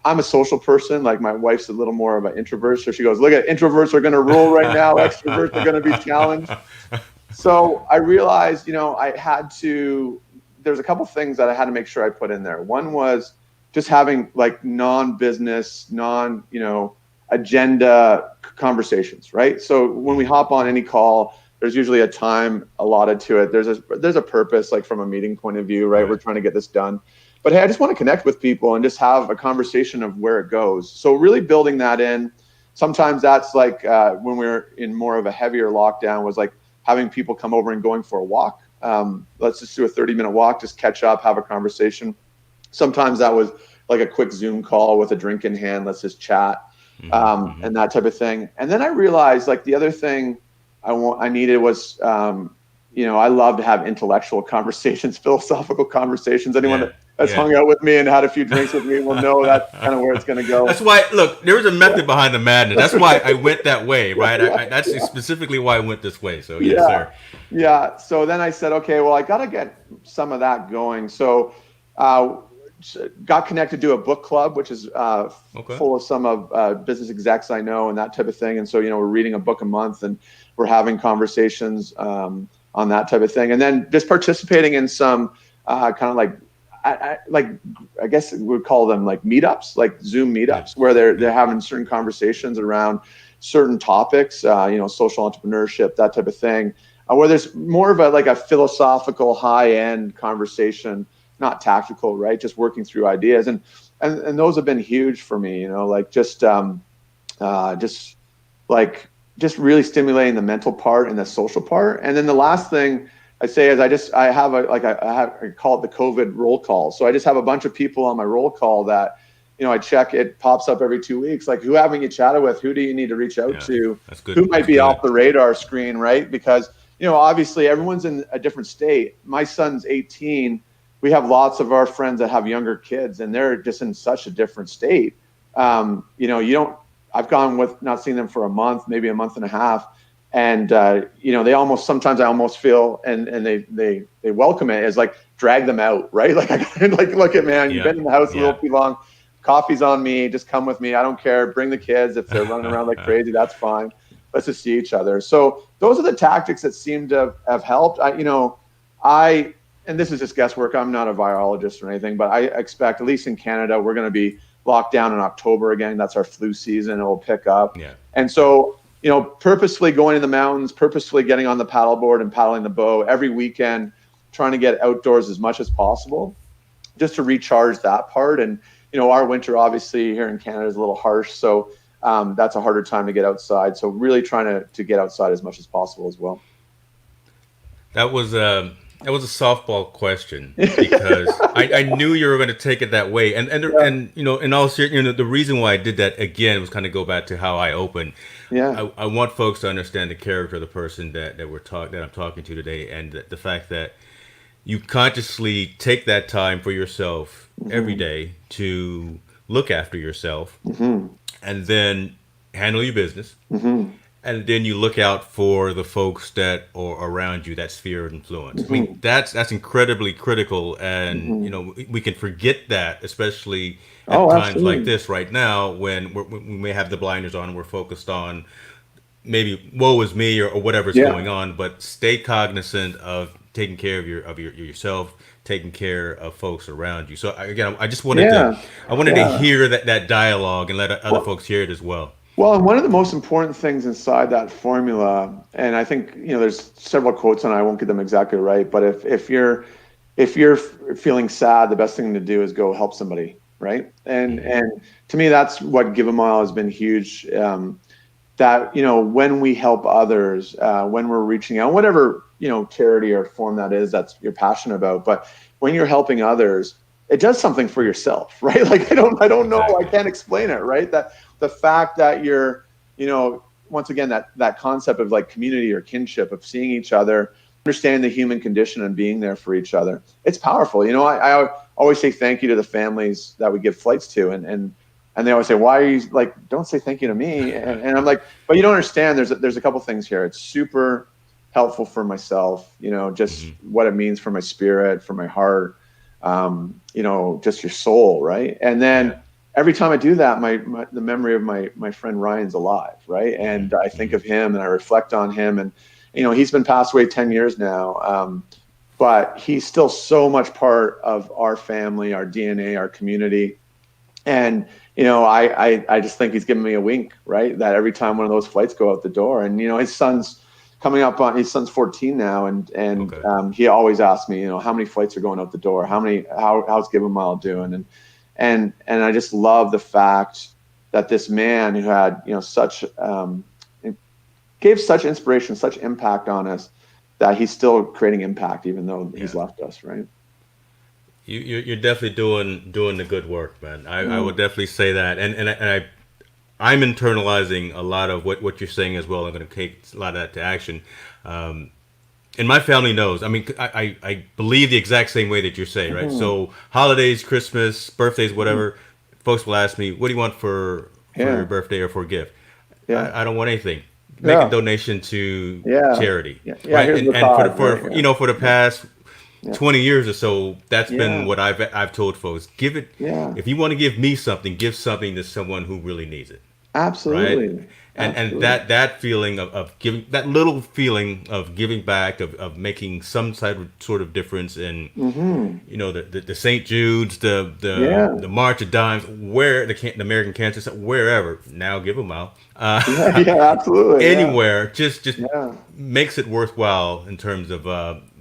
[SPEAKER 3] I'm a social person. Like my wife's a little more of an introvert. So she goes, look at introverts are going to rule right now. Extroverts are going to be challenged. So I realized, there's a couple things that I had to make sure I put in there. One was just having like non-business, agenda conversations, right? So when we hop on any call, there's usually a time allotted to it. There's a purpose, like from a meeting point of view, right? We're trying to get this done. But hey, I just want to connect with people and just have a conversation of where it goes. So really building that in. Sometimes that's like when we're in more of a heavier lockdown, was like having people come over and going for a walk. Let's just do a 30-minute walk, just catch up, have a conversation. Sometimes that was like a quick Zoom call with a drink in hand. Let's just chat and that type of thing. And then I realized like the other thing I needed was, I love to have intellectual conversations, philosophical conversations. Anyone that's hung out with me and had a few drinks with me will know that's kind of where it's going to go.
[SPEAKER 2] That's why, look, there was a method behind the madness. That's why I went that way, right? That's specifically why I went this way. So, yes, sir.
[SPEAKER 3] Yeah. So then I said, okay, well, I got to get some of that going. So got connected to a book club, which is full of some of business execs I know and that type of thing. And so, we're reading a book a month and we're having conversations on that type of thing. And then just participating in some kind of like, I guess we would call them like meetups, like Zoom meetups, where they're having certain conversations around certain topics, social entrepreneurship, that type of thing, where there's more of a philosophical high end conversation not tactical, right? Just working through ideas. And those have been huge for me, you know, like just really stimulating the mental part and the social part. And then the last thing I say is I call it the COVID roll call. So I just have a bunch of people on my roll call that, you know, I check, it pops up every 2 weeks. Like, who haven't you chatted with? Who do you need to reach out to?
[SPEAKER 2] That's good.
[SPEAKER 3] Who might be off the radar screen, right? Because, you know, obviously everyone's in a different state. My son's 18. We have lots of our friends that have younger kids, and they're just in such a different state. You know, I've gone with not seeing them for a month, maybe a month and a half. And, you know, sometimes I almost feel, and they welcome it as like, drag them out, right? Like, look at, man, you've been in the house a little too long. Coffee's on me. Just come with me. I don't care. Bring the kids. If they're running around like crazy, that's fine. Let's just see each other. So those are the tactics that seem to have helped. And this is just guesswork. I'm not a virologist or anything, but I expect, at least in Canada, we're going to be locked down in October again. That's our flu season. It will pick up.
[SPEAKER 2] Yeah.
[SPEAKER 3] And so, you know, purposefully going in the mountains, purposefully getting on the paddleboard and paddling the boat every weekend, trying to get outdoors as much as possible, just to recharge that part. And, you know, our winter obviously here in Canada is a little harsh, so that's a harder time to get outside. So really trying to get outside as much as possible as well.
[SPEAKER 2] That was a softball question, because I knew you were going to take it that way, and you know, in all seriousness, you know, the reason why I did that again was kind of go back to how I opened.
[SPEAKER 3] Yeah,
[SPEAKER 2] I want folks to understand the character of the person that I'm talking to today, and the fact that you consciously take that time for yourself every day to look after yourself, and then handle your business. And then you look out for the folks that are around you, that sphere of influence. I mean, that's incredibly critical, and you know, we can forget that, especially at times like this right now, when we may have the blinders on and we're focused on maybe woe is me or whatever's going on. But stay cognizant of taking care of yourself, taking care of folks around you. So again, I just wanted to hear that dialogue and let other folks hear it as well.
[SPEAKER 3] Well, and one of the most important things inside that formula, and I think, you know, there's several quotes, and I won't get them exactly right, but if you're feeling sad, the best thing to do is go help somebody, right? And to me, that's what GiveAMile has been huge. That, you know, when we help others, when we're reaching out, whatever, you know, charity or form that is that's you're passionate about, but when you're helping others, it does something for yourself, right? Like, I don't know, I can't explain it, right? That the fact that you're, you know, once again, that concept of like community or kinship, of seeing each other, understanding the human condition and being there for each other, it's powerful. You know, I always say thank you to the families that we give flights to, and they always say, why are you, like, don't say thank you to me? And I'm like, but you don't understand, there's a couple things here. It's super helpful for myself, you know, just what it means for my spirit, for my heart, you know, just your soul, right? And then every time I do that, the memory of my friend Ryan's alive, right? And I think of him and I reflect on him, and, you know, he's been passed away 10 years now, but he's still so much part of our family, our DNA, our community. And, you know, I just think he's giving me a wink, right? That every time one of those flights go out the door, and, you know, his son's 14 now, and he always asks me, you know, how many flights are going out the door? How's GiveAMile doing? And I just love the fact that this man who had, you know, gave such inspiration, such impact on us, that he's still creating impact even though he's left us, right?
[SPEAKER 2] You're definitely doing the good work, man. I would definitely say that, and I'm internalizing a lot of what you're saying as well. I'm going to take a lot of that to action. And my family knows. I mean, I believe the exact same way that you're saying, right? So holidays, Christmas, birthdays, whatever, folks will ask me, what do you want for your birthday or for a gift? I don't want anything. Make a donation to charity. Right? And for you know, for the past 20 years or so, that's been what I've told folks. Give it. If you want to give me something, give something to someone who really needs it.
[SPEAKER 3] Absolutely.
[SPEAKER 2] Right? And that feeling of giving, that little feeling of giving back, of making some sort of difference in, you know, the St. Jude's, the March of Dimes, where the American Cancer Center, wherever. Now GiveAMile.
[SPEAKER 3] Absolutely.
[SPEAKER 2] Anywhere, just makes it worthwhile in terms of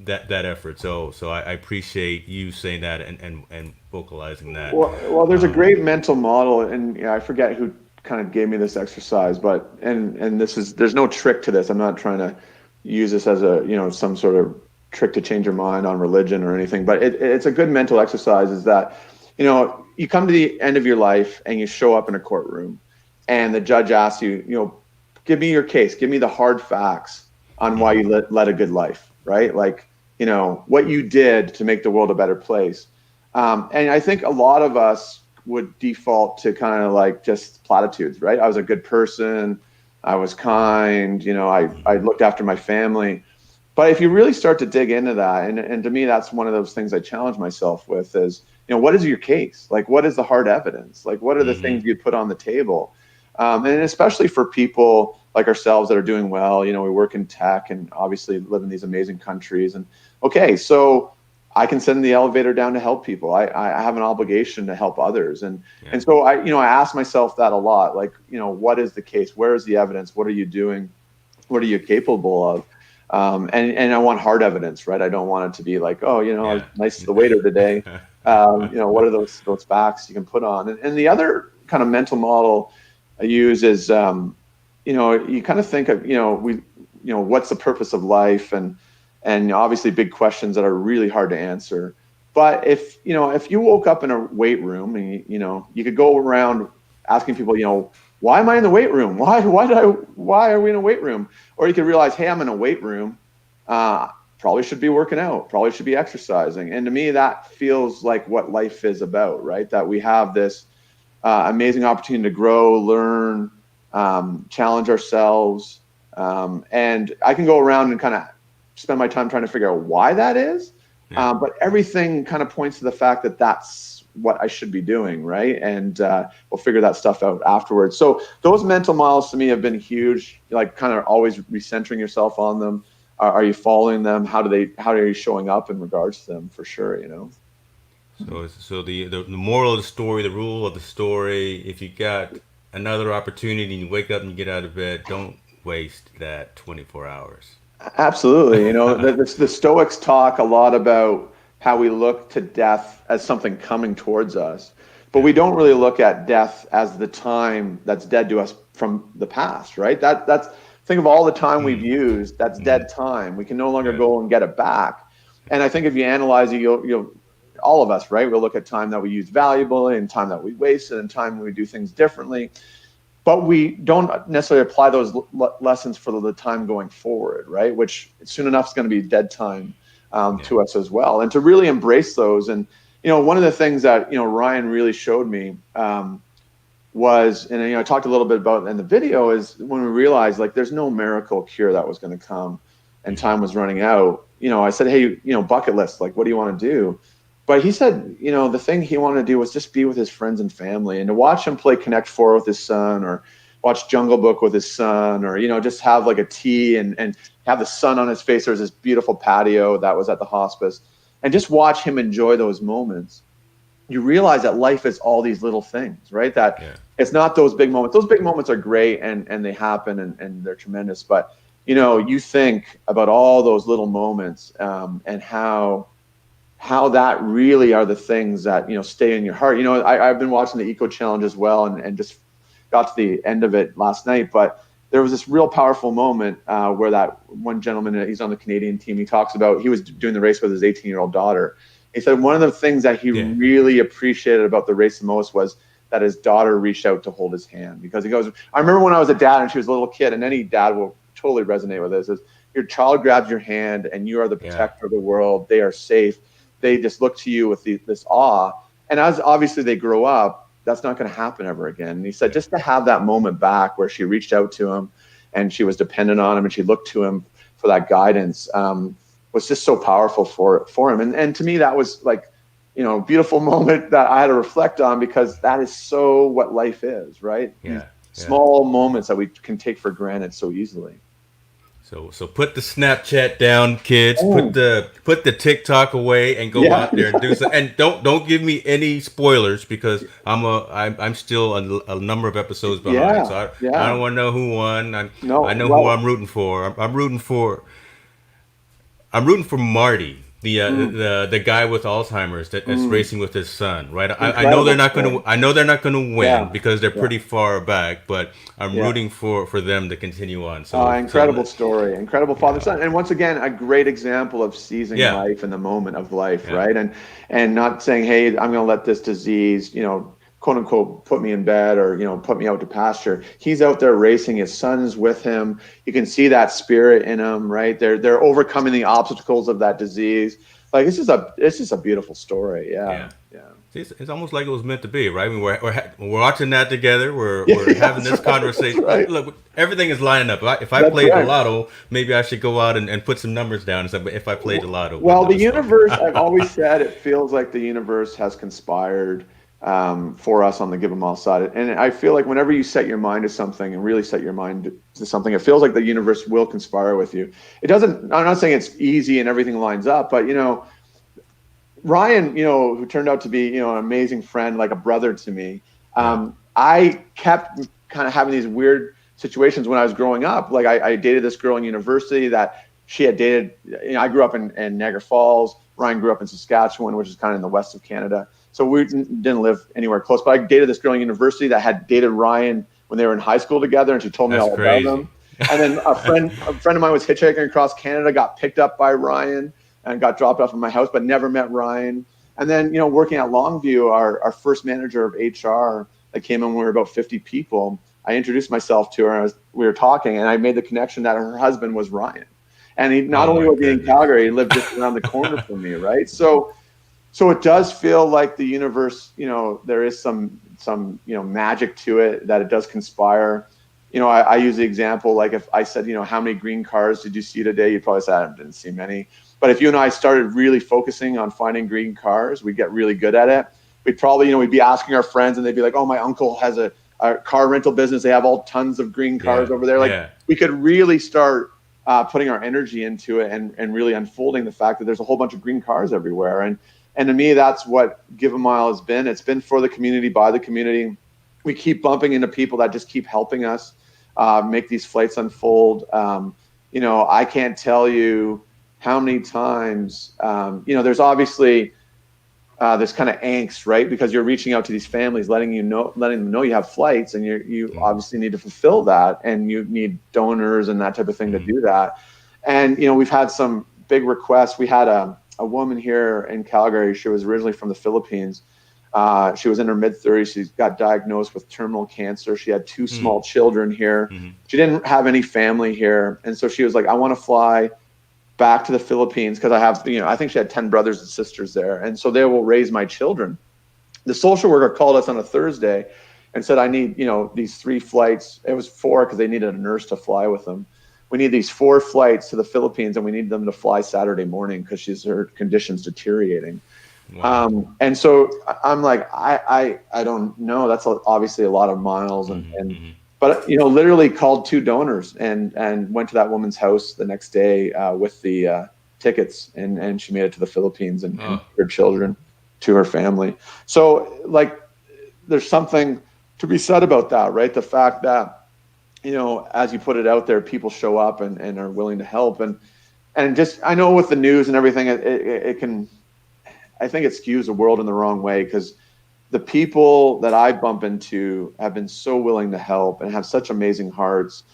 [SPEAKER 2] that effort. So I appreciate you saying that and vocalizing that.
[SPEAKER 3] Well, there's a great mental model, and I forget who kind of gave me this exercise, but and there's no trick to this. I'm not trying to use this as a some sort of trick to change your mind on religion or anything, but it's a good mental exercise. Is that you come to the end of your life and you show up in a courtroom, and the judge asks you, give me your case, give me the hard facts on why you led a good life, right? Like what you did to make the world a better place. And I think a lot of us would default to kind of like just platitudes, right? I was a good person. I was kind. I looked after my family. But if you really start to dig into that, and to me, that's one of those things I challenge myself with is, what is your case? Like, what is the hard evidence? Like, what are the things you put on the table? And especially for people like ourselves that are doing well, we work in tech and obviously live in these amazing countries. And okay, so I can send the elevator down to help people. I have an obligation to help others. And so I ask myself that a lot, like, what is the case? Where is the evidence? What are you doing? What are you capable of? And I want hard evidence, right? I don't want it to be like, I was nice to the waiter today. What are those facts you can put on? And the other kind of mental model I use is, you kind of think of, what's the purpose of life? And obviously big questions that are really hard to answer. But if you woke up in a weight room and, you could go around asking people, why am I in the weight room? Why are we in a weight room? Or you could realize, hey, I'm in a weight room. Probably should be working out, probably should be exercising. And to me, that feels like what life is about, right? That we have this amazing opportunity to grow, learn, challenge ourselves. And I can go around and kind of spend my time trying to figure out why that is. But everything kind of points to the fact that that's what I should be doing, right? And we'll figure that stuff out afterwards. So those mental models to me have been huge, like kind of always recentering yourself on them. Are you following them? How are you showing up in regards to them, for sure,
[SPEAKER 2] So the moral of the story, the rule of the story, if you got another opportunity and you wake up and you get out of bed, don't waste that 24 hours.
[SPEAKER 3] Absolutely. The Stoics talk a lot about how we look to death as something coming towards us, but we don't really look at death as the time that's dead to us from the past, right? That's think of all the time we've used, that's dead time. We can no longer go and get it back. And I think if you analyze it, you'll all of us, right? We'll look at time that we use valuably and time that we wasted and time when we do things differently. But we don't necessarily apply those lessons for the time going forward, right? Which soon enough is going to be dead time to us as well. And to really embrace those. And, one of the things that, Ryan really showed me was, and, I talked a little bit about in the video, is when we realized like there's no miracle cure that was going to come and time was running out. I said, hey, bucket list, like, what do you want to do? But he said, the thing he wanted to do was just be with his friends and family, and to watch him play Connect 4 with his son, or watch Jungle Book with his son, or, just have like a tea and have the sun on his face. There's this beautiful patio that was at the hospice, and just watch him enjoy those moments. You realize that life is all these little things, right? That it's not those big moments. Those big moments are great and they happen and they're tremendous. But, you think about all those little moments and how that really are the things that, stay in your heart. I've been watching the Eco Challenge as well and just got to the end of it last night. But there was this real powerful moment where that one gentleman, he's on the Canadian team, he talks about, he was doing the race with his 18-year-old daughter. He said one of the things that he really appreciated about the race the most was that his daughter reached out to hold his hand. Because he goes, I remember when I was a dad and she was a little kid, and any dad will totally resonate with this, is your child grabs your hand and you are the protector of the world. They are safe. They just look to you with this awe. And as obviously they grow up, that's not going to happen ever again. And he said just to have that moment back where she reached out to him and she was dependent on him and she looked to him for that guidance was just so powerful for him. And to me, that was like, beautiful moment that I had to reflect on, because that is so what life is, right? Small moments that we can take for granted so easily.
[SPEAKER 2] So put the Snapchat down, kids. Put the TikTok away and go out there and do something. And don't give me any spoilers, because I'm still a number of episodes behind. So I don't want to know who won. I know who I'm rooting for. I'm rooting for. I'm rooting for Marty, the guy with Alzheimer's that's racing with his son, right? I know they're not going to. I know they're not going to win because they're pretty far back, but I'm rooting for them to continue on. So
[SPEAKER 3] incredible story, incredible father son, and once again, a great example of seizing life in the moment of life, right? And not saying, hey, I'm going to let this disease, quote unquote, put me in bed or, put me out to pasture. He's out there racing. His son's with him. You can see that spirit in him, right? They're overcoming the obstacles of that disease. Like, it's just a beautiful story. Yeah.
[SPEAKER 2] It's almost like it was meant to be, right? I mean, we're watching that together. We're having this conversation. Right. Look, everything is lining up. If I played the lotto, maybe I should go out and put some numbers down and say, if I played the lotto.
[SPEAKER 3] Well, the universe, I've always said, it feels like the universe has conspired for us on the GiveAMile side. And I feel like whenever you set your mind to something and really set your mind to something, it feels like the universe will conspire with you. It doesn't, I'm not saying it's easy and everything lines up, but, Ryan, who turned out to be, an amazing friend, like a brother to me. I kept kind of having these weird situations when I was growing up. Like I dated this girl in university that she had dated. I grew up in Niagara Falls. Ryan grew up in Saskatchewan, which is kind of in the west of Canada. So we didn't live anywhere close. But I dated this girl in university that had dated Ryan when they were in high school together, and she told me all about them. And then a friend of mine was hitchhiking across Canada, got picked up by Ryan, and got dropped off at my house, but never met Ryan. And then, working at Longview, our first manager of HR that came in when we were about 50 people, I introduced myself to her. We were talking, and I made the connection that her husband was Ryan. And he not only was he in Calgary, he lived just around the corner from me, right? So it does feel like the universe, there is some magic to it, that it does conspire. I use the example, like if I said, how many green cars did you see today? You'd probably say, I didn't see many. But if you and I started really focusing on finding green cars, we'd get really good at it. We'd probably, we'd be asking our friends, and they'd be like, oh, my uncle has a car rental business. They have all tons of green cars over there. Like we could really start putting our energy into it and really unfolding the fact that there's a whole bunch of green cars everywhere. And to me, that's what GiveAMile has been. It's been for the community, by the community. We keep bumping into people that just keep helping us make these flights unfold. I can't tell you how many times, there's obviously this kind of angst, right? Because you're reaching out to these families, letting them know you have flights, and you obviously need to fulfill that, and you need donors and that type of thing to do that. And we've had some big requests. We had a woman here in Calgary. She was originally from the Philippines. She was in her mid-30s. She got diagnosed with terminal cancer. She had two small children here. She didn't have any family here, and so she was like, I want to fly back to the Philippines because I have, I think she had 10 brothers and sisters there, and so they will raise my children. The social worker called us on a Thursday and said, I need, these 3 flights. It was 4 because they needed a nurse to fly with them. We need these 4 flights to the Philippines, and we need them to fly Saturday morning because her condition's deteriorating. Wow. And so I'm like, I don't know. That's obviously a lot of miles, but literally called 2 donors and went to that woman's house the next day with the tickets, and she made it to the Philippines and her children to her family. So like, there's something to be said about that, right? The fact that as you put it out there, people show up and are willing to help, and just, I know with the news and everything, it can, I think it skews the world in the wrong way, because the people that I bump into have been so willing to help and have such amazing hearts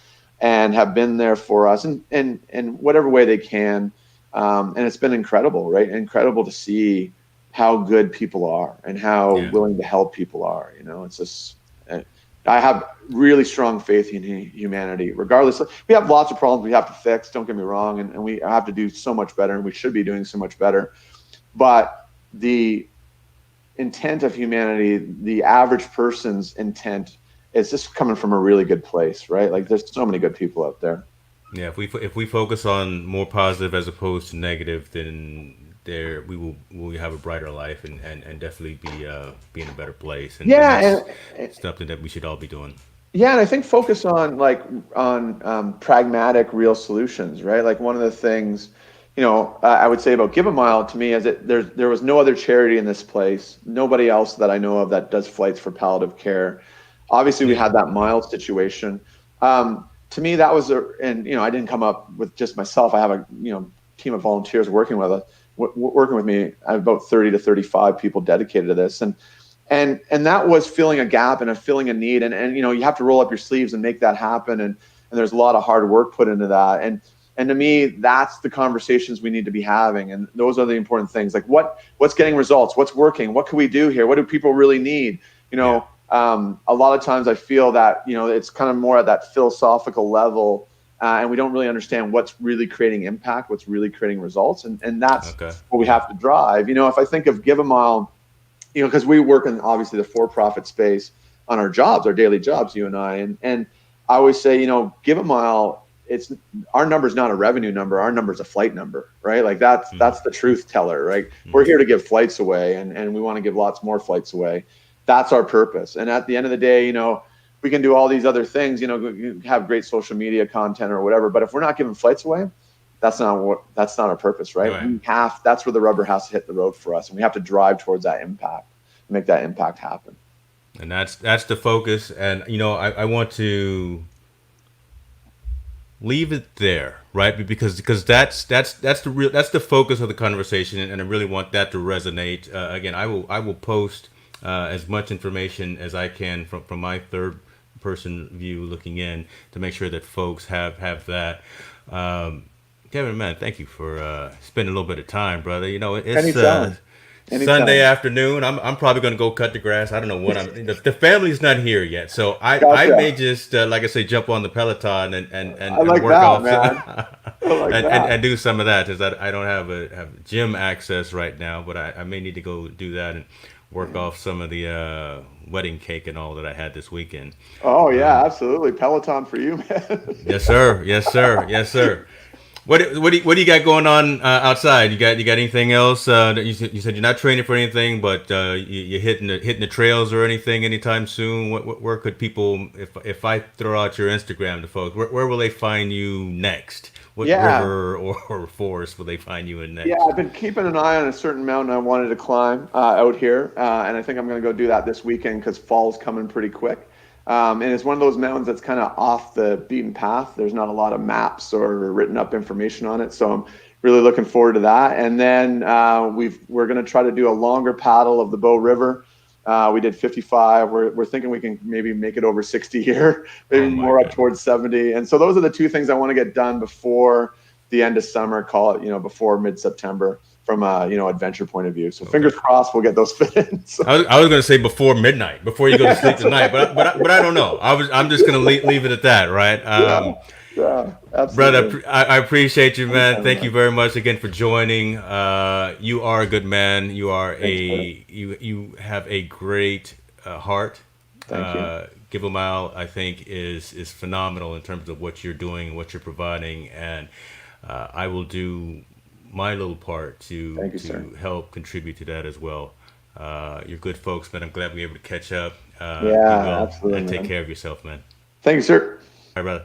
[SPEAKER 3] and have been there for us in whatever way they can. And it's been incredible, right? Incredible to see how good people are and how willing to help people are. It's just, I have really strong faith in humanity, regardless. We have lots of problems we have to fix, don't get me wrong, and we have to do so much better, and we should be doing so much better. But the intent of humanity, the average person's intent, is just coming from a really good place, right? Like, there's so many good people out there.
[SPEAKER 2] Yeah, if we focus on more positive as opposed to negative, then we will have a brighter life and definitely be in a better place. And it's something that we should all be doing.
[SPEAKER 3] Yeah, and I think focus on pragmatic, real solutions, right? Like, one of the things, I would say about GiveAMile to me is that there was no other charity in this place, nobody else that I know of that does flights for palliative care. Obviously, we had that Miles situation. To me, that was I didn't come up with just myself. I have team of volunteers working with me. I have about 30 to 35 people dedicated to this, and that was filling a gap and filling a need. And you know, you have to roll up your sleeves and make that happen. And there's a lot of hard work put into that. And to me, that's the conversations we need to be having. And those are the important things. Like what's getting results? What's working? What can we do here? What do people really need? You know, a lot of times I feel that, you know, it's kind of more at that philosophical level, and we don't really understand what's really creating impact, what's really creating results. And that's what we have to drive. You know, if I think of GiveAMile, you know, because we work in obviously the for-profit space on our jobs, our daily jobs, you and I, and I always say, you know, GiveAMile, our number is not a revenue number. Our number is a flight number, right? Like that's the truth teller, right? We're here to give flights away, and we want to give lots more flights away. That's our purpose. And at the end of the day, you know, we can do all these other things, you know, have great social media content or whatever, but if we're not giving flights away, that's not our purpose, right? That's where the rubber has to hit the road for us, and we have to drive towards that impact, make that impact happen.
[SPEAKER 2] And that's the focus. And you know, I want to leave it there, right? Because that's the focus of the conversation, and I really want that to resonate. Again, I will post as much information as I can from my third person view looking in to make sure that folks have that. Kevin, man, thank you for spending a little bit of time, brother. You know, it's Sunday afternoon. I'm probably going to go cut the grass. I don't know what the family's not here yet, so I may just like I say, jump on the Peloton and
[SPEAKER 3] like
[SPEAKER 2] work off
[SPEAKER 3] and
[SPEAKER 2] do some of that, because I don't have gym access right now, but I may need to go do that and work off some of the wedding cake and all that I had this weekend.
[SPEAKER 3] Oh yeah, absolutely. Peloton for you, man.
[SPEAKER 2] Yes sir. What do you got going on outside? You got anything else? You said you're not training for anything, but you're hitting the trails or anything anytime soon. Where could people, if I throw out your Instagram to folks, where will they find you next? What river or forest will they find you in next? Yeah,
[SPEAKER 3] I've been keeping an eye on a certain mountain I wanted to climb out here, and I think I'm going to go do that this weekend because fall's coming pretty quick. And it's one of those mountains that's kind of off the beaten path. There's not a lot of maps or written up information on it. So I'm really looking forward to that. And then we're going to try to do a longer paddle of the Bow River. We did 55. We're thinking we can maybe make it over 60 here, maybe more up towards 70. And so those are the two things I want to get done before the end of summer, call it, you know, before mid-September, from a, you know, adventure point of view. So fingers crossed we'll get those fit in. So.
[SPEAKER 2] I was going to say before midnight, before you go to sleep tonight, but I don't know. I'm just going to leave it at that, right?
[SPEAKER 3] Yeah, absolutely.
[SPEAKER 2] Brother, I appreciate you, man. Thank you very much again for joining. You are a good man. You are you have a great heart.
[SPEAKER 3] Thank you.
[SPEAKER 2] GiveAMile, I think, is phenomenal in terms of what you're doing, what you're providing, and I will do my little part to help contribute to that as well. You're good folks, man. I'm glad we were able to catch up.
[SPEAKER 3] Absolutely.
[SPEAKER 2] And take care of yourself, man.
[SPEAKER 3] Thank you, sir.
[SPEAKER 2] All right, brother.